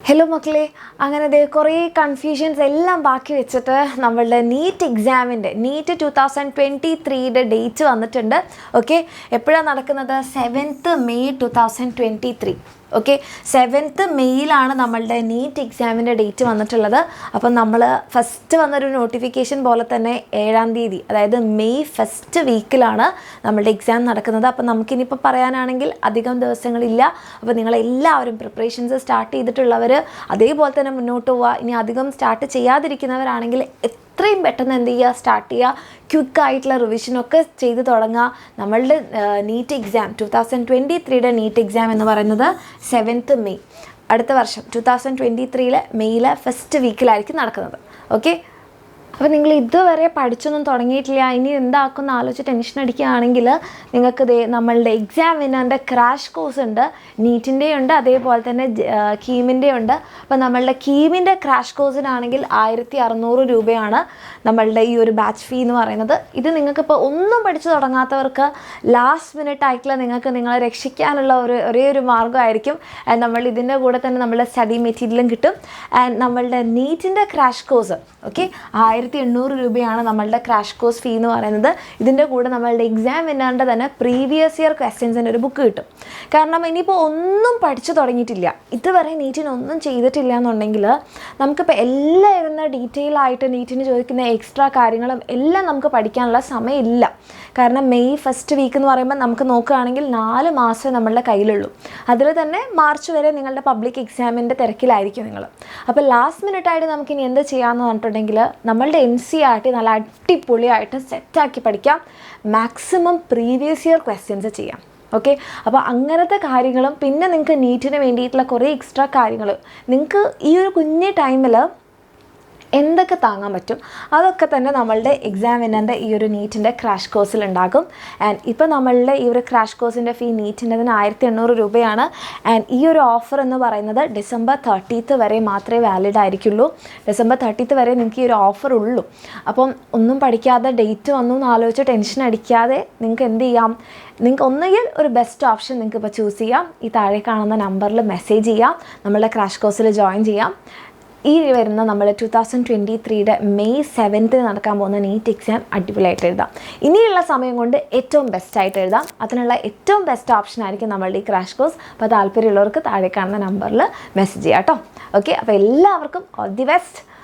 Hello മക്കളെ, അങ്ങനെ കുറേ കൺഫ്യൂഷൻസ് എല്ലാം ബാക്കി വെച്ചിട്ട് നമ്മളുടെ നീറ്റ് എക്സാമിൻ്റെ നീറ്റ് 2023 ഡേറ്റ് വന്നിട്ടുണ്ട്. ഓക്കെ, എപ്പോഴാണ് നടക്കുന്നത്? 7th May 2023. ഓക്കെ, 7th Mayയിലാണ് നമ്മളുടെ നീറ്റ് എക്സാമിൻ്റെ ഡേറ്റ് വന്നിട്ടുള്ളത്. അപ്പം നമ്മൾ ഫസ്റ്റ് വന്നൊരു നോട്ടിഫിക്കേഷൻ പോലെ തന്നെ 7ാം തീയതി, അതായത് മെയ് ഫസ്റ്റ് വീക്കിലാണ് നമ്മളുടെ എക്സാം നടക്കുന്നത്. അപ്പം നമുക്കിനിപ്പോൾ പറയാനാണെങ്കിൽ അധികം ദിവസങ്ങളില്ല. അപ്പോൾ നിങ്ങളെല്ലാവരും പ്രിപ്പറേഷൻസ് സ്റ്റാർട്ട് ചെയ്തിട്ടുള്ളവർ അതേപോലെ തന്നെ മുന്നോട്ട് പോവുക. ഇനി അധികം സ്റ്റാർട്ട് ചെയ്യാതിരിക്കുന്നവരാണെങ്കിൽ എത്രയും പെട്ടെന്ന് എന്ത് ചെയ്യുക, സ്റ്റാർട്ട് ചെയ്യുക. ക്വിക്കായിട്ടുള്ള റിവിഷനൊക്കെ ചെയ്ത് തുടങ്ങുക. നമ്മളുടെ നീറ്റ് എക്സാം 2023 നീറ്റ് എക്സാം എന്ന് പറയുന്നത് 7th May, അടുത്ത വർഷം 2023 മെയ്യിലെ ഫസ്റ്റ് വീക്കിലായിരിക്കും നടക്കുന്നത്. ഓക്കെ, അപ്പോൾ നിങ്ങൾ ഇതുവരെ പഠിച്ചൊന്നും തുടങ്ങിയിട്ടില്ല, ഇനി എന്താക്കുമെന്ന് ആലോചിച്ച് ടെൻഷൻ അടിക്കുകയാണെങ്കിൽ നിങ്ങൾക്ക് നമ്മളുടെ എക്സാം വിന്നറിൻ്റെ ക്രാഷ് കോഴ്സ് ഉണ്ട്. നീറ്റിൻ്റെ ഉണ്ട്, അതേപോലെ തന്നെ കീമിൻ്റെ ഉണ്ട്. അപ്പോൾ നമ്മളുടെ കീമിൻ്റെ ക്രാഷ് കോഴ്സിനാണെങ്കിൽ 1600 രൂപയാണ് നമ്മളുടെ ഈ ഒരു ബാച്ച് ഫീ എന്ന് പറയുന്നത്. ഇത് നിങ്ങൾക്കിപ്പോൾ ഒന്നും പഠിച്ചു തുടങ്ങാത്തവർക്ക് ലാസ്റ്റ് മിനിറ്റ് ആയിട്ടുള്ള നിങ്ങൾക്ക് നിങ്ങളെ രക്ഷിക്കാനുള്ള ഒരേ ഒരു മാർഗ്ഗമായിരിക്കും. ആൻഡ് നമ്മൾ ഇതിൻ്റെ കൂടെ തന്നെ നമ്മളുടെ സ്റ്റഡി മെറ്റീരിയലും കിട്ടും. ആൻഡ് നമ്മളുടെ നീറ്റിൻ്റെ ക്രാഷ് കോഴ്സ് ഓക്കെ 1800 രൂപയാണ് നമ്മളുടെ ക്രാഷ് കോഴ്സ് ഫീ എന്ന് പറയുന്നത്. ഇതിൻ്റെ കൂടെ നമ്മളുടെ എക്സാം വിന്നറിൻ്റെ തന്നെ പ്രീവിയസ് ഇയർ ക്വസ്റ്റ്യൻസിൻ്റെ ഒരു ബുക്ക് കിട്ടും. കാരണം ഇനിയിപ്പോൾ ഒന്നും പഠിച്ചു തുടങ്ങിയിട്ടില്ല, ഇതുവരെ നീറ്റിനൊന്നും ചെയ്തിട്ടില്ല എന്നുണ്ടെങ്കിൽ നമുക്കിപ്പോൾ എല്ലാം ഇരുന്ന ഡീറ്റെയിൽ ആയിട്ട് നീറ്റിന് ചോദിക്കുന്ന എക്സ്ട്രാ കാര്യങ്ങളും എല്ലാം നമുക്ക് പഠിക്കാനുള്ള സമയമില്ല. കാരണം മെയ് ഫസ്റ്റ് വീക്ക് എന്ന് പറയുമ്പോൾ നമുക്ക് നോക്കുകയാണെങ്കിൽ 4 മാസമേ നമ്മളുടെ കയ്യിലുള്ളൂ. അതിൽ തന്നെ മാർച്ച് വരെ നിങ്ങളുടെ പബ്ലിക് എക്സാമിൻ്റെ തിരക്കിലായിരിക്കും നിങ്ങൾ. അപ്പോൾ ലാസ്റ്റ് മിനിറ്റായിട്ട് നമുക്കിനി എന്ത് ചെയ്യാമെന്ന് പറഞ്ഞിട്ടുണ്ടെങ്കിൽ നമ്മളുടെ NCERT നല്ല അടിപൊളിയായിട്ട് സെറ്റാക്കി പഠിക്കാം. മാക്സിമം പ്രീവിയസ് ഇയർ ക്വസ്റ്റ്യൻസ് ചെയ്യാം. ഓക്കെ, അപ്പോൾ അങ്ങനത്തെ കാര്യങ്ങളും പിന്നെ നിങ്ങൾക്ക് നീറ്റിന് വേണ്ടിയിട്ടുള്ള കുറേ എക്സ്ട്രാ കാര്യങ്ങൾ നിങ്ങൾക്ക് ഈ ഒരു കുഞ്ഞു ടൈമിൽ എന്തൊക്കെ താങ്ങാൻ പറ്റും അതൊക്കെ തന്നെ നമ്മളുടെ എക്സാം വിന്നറിൻ്റെ ഈ ഒരു നീറ്റിൻ്റെ ക്രാഷ് കോഴ്സിൽ ഉണ്ടാകും. ആൻഡ് ഇപ്പോൾ നമ്മളുടെ ഈ ഒരു ക്രാഷ് കോഴ്സിൻ്റെ ഫീ നീറ്റിൻ്റെതിന് 1800 രൂപയാണ്. ആൻഡ് ഈ ഒരു ഓഫർ എന്ന് പറയുന്നത് December 30th വരെ മാത്രമേ വാലിഡ് ആയിരിക്കുള്ളൂ. December 30th വരെ നിങ്ങൾക്ക് ഈ ഒരു ഓഫർ ഉള്ളൂ. അപ്പം ഒന്നും പഠിക്കാതെ ഡേറ്റ് വന്നു എന്ന് ആലോചിച്ച് ടെൻഷൻ അടിക്കാതെ നിങ്ങൾക്ക് എന്ത് ചെയ്യാം, നിങ്ങൾക്ക് ഒന്നുകിൽ ഒരു ബെസ്റ്റ് ഓപ്ഷൻ നിങ്ങൾക്ക് ഇപ്പോൾ ചൂസ് ചെയ്യാം. ഈ താഴെ കാണുന്ന നമ്പറിൽ മെസ്സേജ് ചെയ്യാം, നമ്മളുടെ ക്രാഷ് കോഴ്സിൽ ജോയിൻ ചെയ്യാം. ഈ വരുന്ന നമ്മൾ 2023 മെയ് 7th നടക്കാൻ പോകുന്ന നീറ്റ് എക്സാം അടിപൊളിയായിട്ട് എഴുതാം. ഇനിയുള്ള സമയം കൊണ്ട് ഏറ്റവും ബെസ്റ്റായിട്ട് എഴുതാം. അതിനുള്ള ഏറ്റവും ബെസ്റ്റ് ഓപ്ഷൻ ആയിരിക്കും നമ്മളുടെ ഈ ക്രാഷ് കോഴ്സ്. അപ്പോൾ താല്പര്യമുള്ളവർക്ക് താഴെ കാണുന്ന നമ്പറിൽ മെസ്സേജ് ചെയ്യാം കേട്ടോ. ഓക്കെ, അപ്പോൾ എല്ലാവർക്കും ഓൾ ദി ബെസ്റ്റ്.